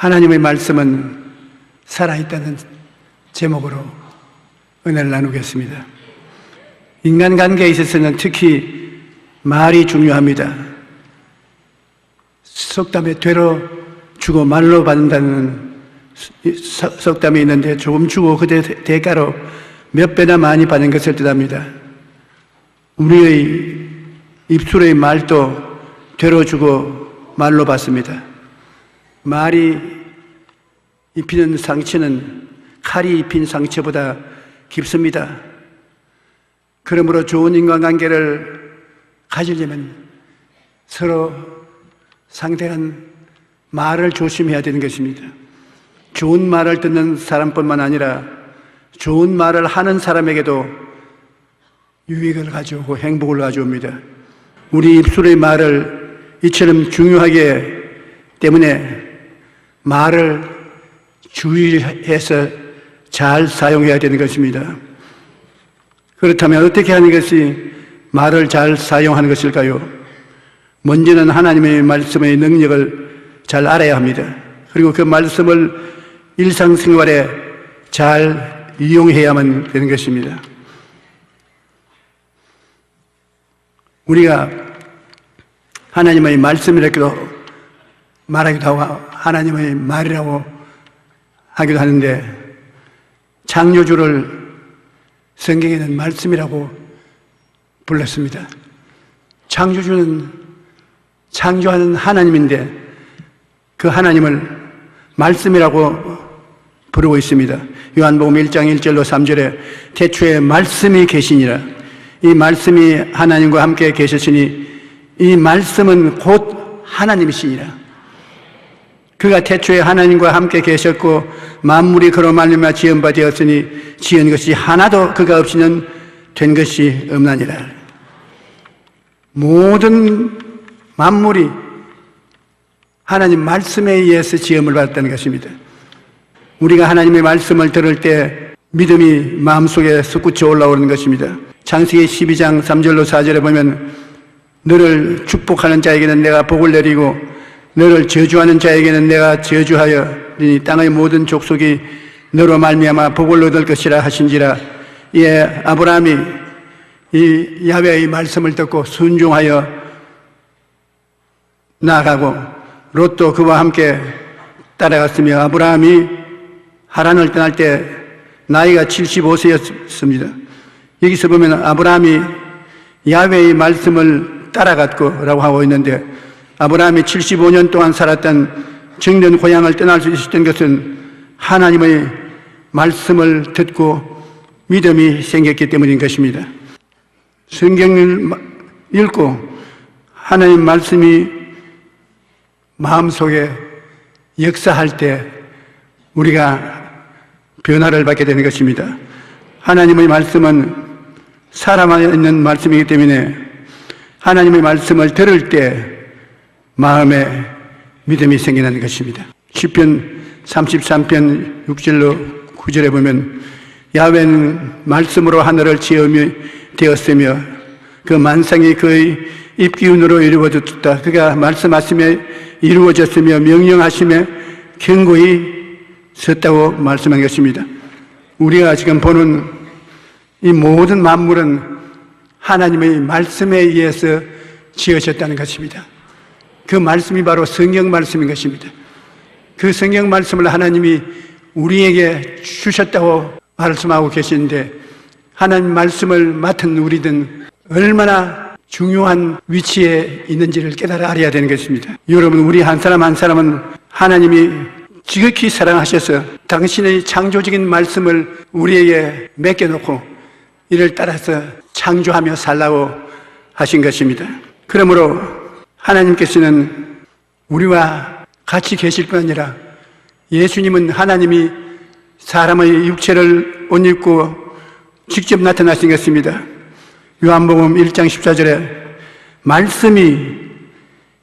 하나님의 말씀은 살아있다는 제목으로 은혜를 나누겠습니다. 인간관계에 있어서는 특히 말이 중요합니다. 속담에 되로 주고 말로 받는다는 속담이 있는데, 조금 주고 그 대가로 몇 배나 많이 받는 것을 뜻합니다. 우리의 입술의 말도 되로 주고 말로 받습니다. 말이 입히는 상처는 칼이 입힌 상처보다 깊습니다. 그러므로 좋은 인간관계를 가지려면 서로 상대한 말을 조심해야 되는 것입니다. 좋은 말을 듣는 사람뿐만 아니라 좋은 말을 하는 사람에게도 유익을 가져오고 행복을 가져옵니다. 우리 입술의 말을 이처럼 중요하기 때문에 말을 주의해서 잘 사용해야 되는 것입니다. 그렇다면 어떻게 하는 것이 말을 잘 사용하는 것일까요? 먼저는 하나님의 말씀의 능력을 잘 알아야 합니다. 그리고 그 말씀을 일상생활에 잘 이용해야만 되는 것입니다. 우리가 하나님의 말씀이라고 말하기도 하고 하나님의 말이라고 하기도 하는데, 창조주를 성경에는 말씀이라고 불렀습니다. 창조주는 창조하는 하나님인데 그 하나님을 말씀이라고 부르고 있습니다. 요한복음 1장 1절로 3절에 태초에 말씀이 계시니라. 이 말씀이 하나님과 함께 계셨으니 이 말씀은 곧 하나님이시니라. 그가 태초에 하나님과 함께 계셨고 만물이 그로 말미암아 지은 바 되었으니 지은 것이 하나도 그가 없이는 된 것이 없나니라. 모든 만물이 하나님 말씀에 의해서 지음을 받았다는 것입니다. 우리가 하나님의 말씀을 들을 때 믿음이 마음속에 솟구쳐 올라오는 것입니다. 창세기 12장 3절로 4절에 보면 너를 축복하는 자에게는 내가 복을 내리고 너를 저주하는 자에게는 내가 저주하여 땅의 모든 족속이 너로 말미암아 복을 얻을 것이라 하신지라. 이에 아브라함이 이 야훼의 말씀을 듣고 순종하여 나아가고 롯도 그와 함께 따라갔으며, 아브라함이 하란을 떠날 때 나이가 75세였습니다. 여기서 보면 아브라함이 야훼의 말씀을 따라갔고라고 하고 있는데, 아브라함이 75년 동안 살았던 정든 고향을 떠날 수 있었던 것은 하나님의 말씀을 듣고 믿음이 생겼기 때문인 것입니다. 성경을 읽고 하나님 말씀이 마음속에 역사할 때 우리가 변화를 받게 되는 것입니다. 하나님의 말씀은 살아 있는 말씀이기 때문에 하나님의 말씀을 들을 때 마음에 믿음이 생기는 것입니다. 시편 33편 6절로 9절에 보면 야훼는 말씀으로 하늘을 지음이 되었으며 그 만상이 그의 입기운으로 이루어졌다. 그가 말씀하심에 이루어졌으며 명령하심에 견고히 섰다고 말씀한 것입니다. 우리가 지금 보는 이 모든 만물은 하나님의 말씀에 의해서 지어졌다는 것입니다. 그 말씀이 바로 성경 말씀인 것입니다. 그 성경 말씀을 하나님이 우리에게 주셨다고 말씀하고 계시는데, 하나님 말씀을 맡은 우리는 얼마나 중요한 위치에 있는지를 깨달아 알아야 되는 것입니다. 여러분, 우리 한 사람 한 사람은 하나님이 지극히 사랑하셔서 당신의 창조적인 말씀을 우리에게 맡겨놓고 이를 따라서 창조하며 살라고 하신 것입니다. 그러므로 하나님께서는 우리와 같이 계실 뿐 아니라 예수님은 하나님이 사람의 육체를 옷 입고 직접 나타나신 것입니다. 요한복음 1장 14절에 말씀이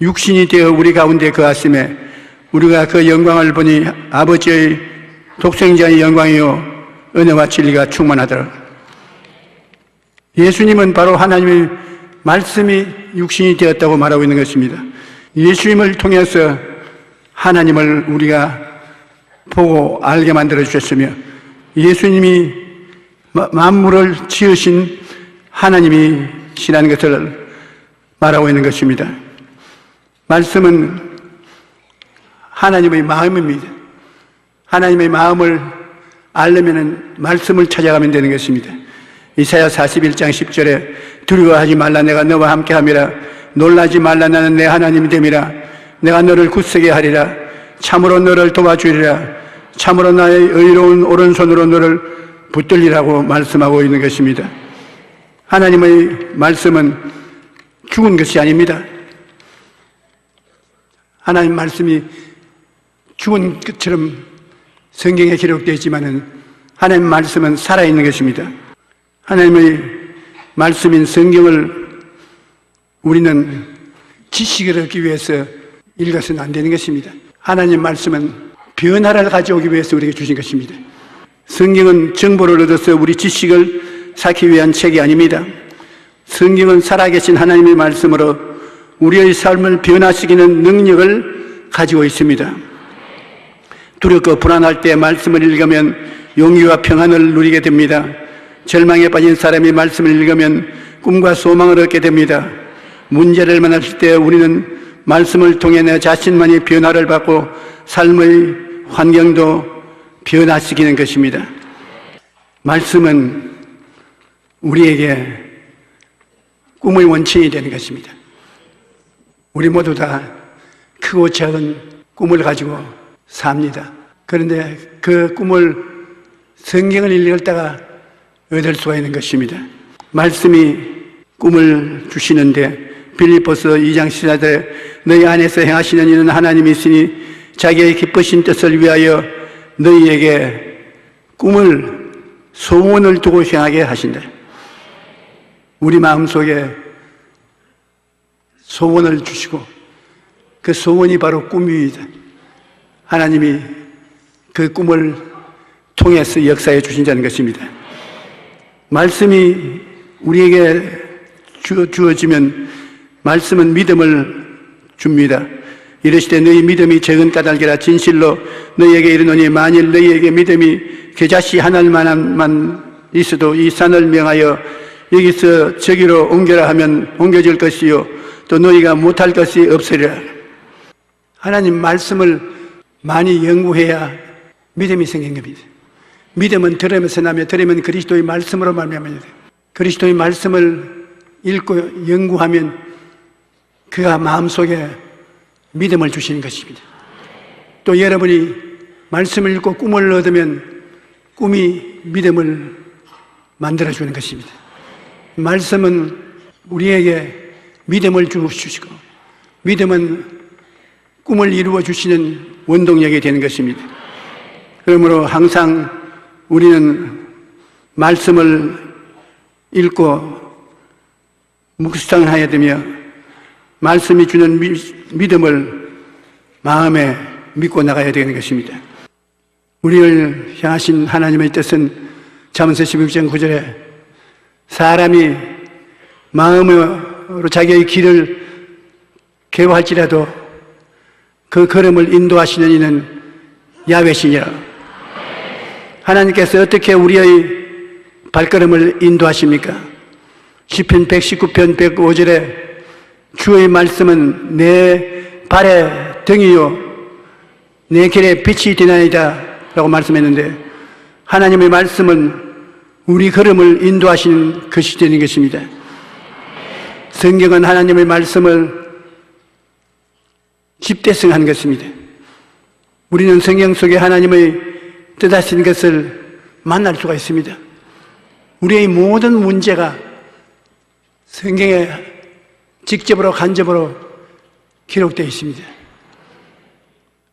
육신이 되어 우리 가운데 거하심에 우리가 그 영광을 보니 아버지의 독생자의 영광이요 은혜와 진리가 충만하더라. 예수님은 바로 하나님의 말씀이 육신이 되었다고 말하고 있는 것입니다. 예수님을 통해서 하나님을 우리가 보고 알게 만들어 주셨으며 예수님이 만물을 지으신 하나님이시라는 것을 말하고 있는 것입니다. 말씀은 하나님의 마음입니다. 하나님의 마음을 알려면 말씀을 찾아가면 되는 것입니다. 이사야 41장 10절에 두려워하지 말라 내가 너와 함께함이라 놀라지 말라 나는 내 하나님이 됨이라 내가 너를 굳세게 하리라 참으로 너를 도와주리라 참으로 나의 의로운 오른손으로 너를 붙들리라고 말씀하고 있는 것입니다. 하나님의 말씀은 죽은 것이 아닙니다. 하나님 말씀이 죽은 것처럼 성경에 기록되어 있지만은 하나님 말씀은 살아있는 것입니다. 하나님의 말씀인 성경을 우리는 지식을 얻기 위해서 읽어서는 안 되는 것입니다. 하나님 말씀은 변화를 가져오기 위해서 우리에게 주신 것입니다. 성경은 정보를 얻어서 우리 지식을 쌓기 위한 책이 아닙니다. 성경은 살아계신 하나님의 말씀으로 우리의 삶을 변화시키는 능력을 가지고 있습니다. 두렵고 불안할 때 말씀을 읽으면 용기와 평안을 누리게 됩니다. 절망에 빠진 사람이 말씀을 읽으면 꿈과 소망을 얻게 됩니다. 문제를 만났을 때 우리는 말씀을 통해 내 자신만이 변화를 받고 삶의 환경도 변화시키는 것입니다. 말씀은 우리에게 꿈의 원천이 되는 것입니다. 우리 모두 다 크고 작은 꿈을 가지고 삽니다. 그런데 그 꿈을 성경을 읽다가 얻을 수가 있는 것입니다. 말씀이 꿈을 주시는데 빌립보서 2장 14절에 너희 안에서 행하시는 이는 하나님이시니 자기의 기쁘신 뜻을 위하여 너희에게 꿈을 소원을 두고 행하게 하신다. 우리 마음속에 소원을 주시고 그 소원이 바로 꿈입니다. 하나님이 그 꿈을 통해서 역사해 주신다는 것입니다. 말씀이 우리에게 주어지면 말씀은 믿음을 줍니다. 이르시되 너희 믿음이 적은 까닭이라 진실로 너희에게 이르노니 만일 너희에게 믿음이 겨자씨 하나만만 있어도 이 산을 명하여 여기서 저기로 옮겨라 하면 옮겨질 것이요 또 너희가 못할 것이 없으리라. 하나님 말씀을 많이 연구해야 믿음이 생긴 겁니다. 믿음은 들으면서 나며 들으면 그리스도의 말씀으로 말미암습니다. 그리스도의 말씀을 읽고 연구하면 그가 마음속에 믿음을 주시는 것입니다. 또 여러분이 말씀을 읽고 꿈을 얻으면 꿈이 믿음을 만들어주는 것입니다. 말씀은 우리에게 믿음을 주시고 믿음은 꿈을 이루어 주시는 원동력이 되는 것입니다. 그러므로 항상 우리는 말씀을 읽고 묵상하여야 되며 말씀이 주는 믿음을 마음에 믿고 나가야 되는 것입니다. 우리를 향하신 하나님의 뜻은 잠언서 16장 9절에 사람이 마음으로 자기의 길을 개화할지라도 그 걸음을 인도하시는 이는 야훼시니라. 하나님께서 어떻게 우리의 발걸음을 인도하십니까? 시편 119편 105절에 주의 말씀은 내 발의 등이요 내 길에 빛이 되나이다 라고 말씀했는데 하나님의 말씀은 우리 걸음을 인도하시는 것이 되는 것입니다. 성경은 하나님의 말씀을 집대성한 것입니다. 우리는 성경 속에 하나님의 뜻하신 것을 만날 수가 있습니다. 우리의 모든 문제가 성경에 직접으로 간접으로 기록되어 있습니다.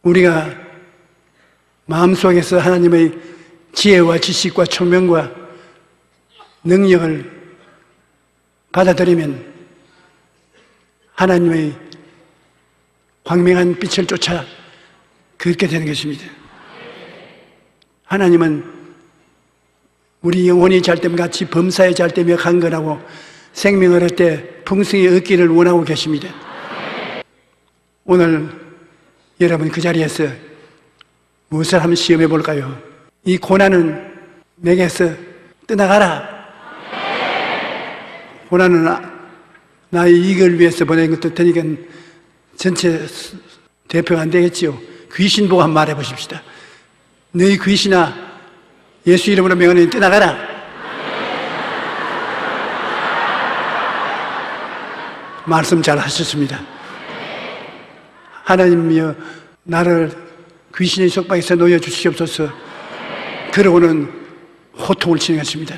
우리가 마음속에서 하나님의 지혜와 지식과 총명과 능력을 받아들이면 하나님의 광명한 빛을 쫓아 걷게 되는 것입니다. 하나님은 우리 영혼이 잘 때면 같이 범사에 잘 때며 강건하고 생명을 얻을 때 풍성히 얻기를 원하고 계십니다. 오늘 여러분 그 자리에서 무엇을 하면 시험해 볼까요? 이 고난은 내게서 떠나가라. 고난은 나의 이익을 위해서 보낸 것도 되니까 전체 대표가 안 되겠지요. 귀신 보고 한번 말해 보십시다. 너희 귀신아, 예수 이름으로 명하노니 떠나가라. 말씀 잘 하셨습니다. 하나님이여, 나를 귀신의 속박에서 놓여 주시옵소서. 그러고는 호통을 치는 것입니다.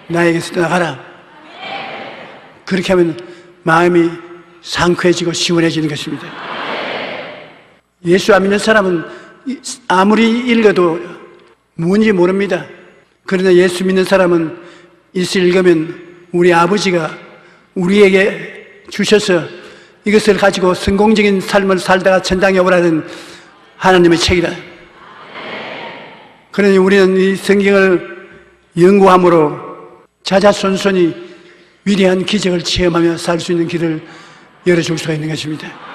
나에게서 떠나가라. 그렇게 하면 마음이 상쾌해지고 시원해지는 것입니다. 예수 안 믿는 사람은 아무리 읽어도 뭔지 모릅니다. 그러나 예수 믿는 사람은 이것을 읽으면 우리 아버지가 우리에게 주셔서 이것을 가지고 성공적인 삶을 살다가 천당에 오라는 하나님의 책이다. 그러니 우리는 이 성경을 연구함으로 자자손손이 위대한 기적을 체험하며 살 수 있는 길을 열어줄 수가 있는 것입니다.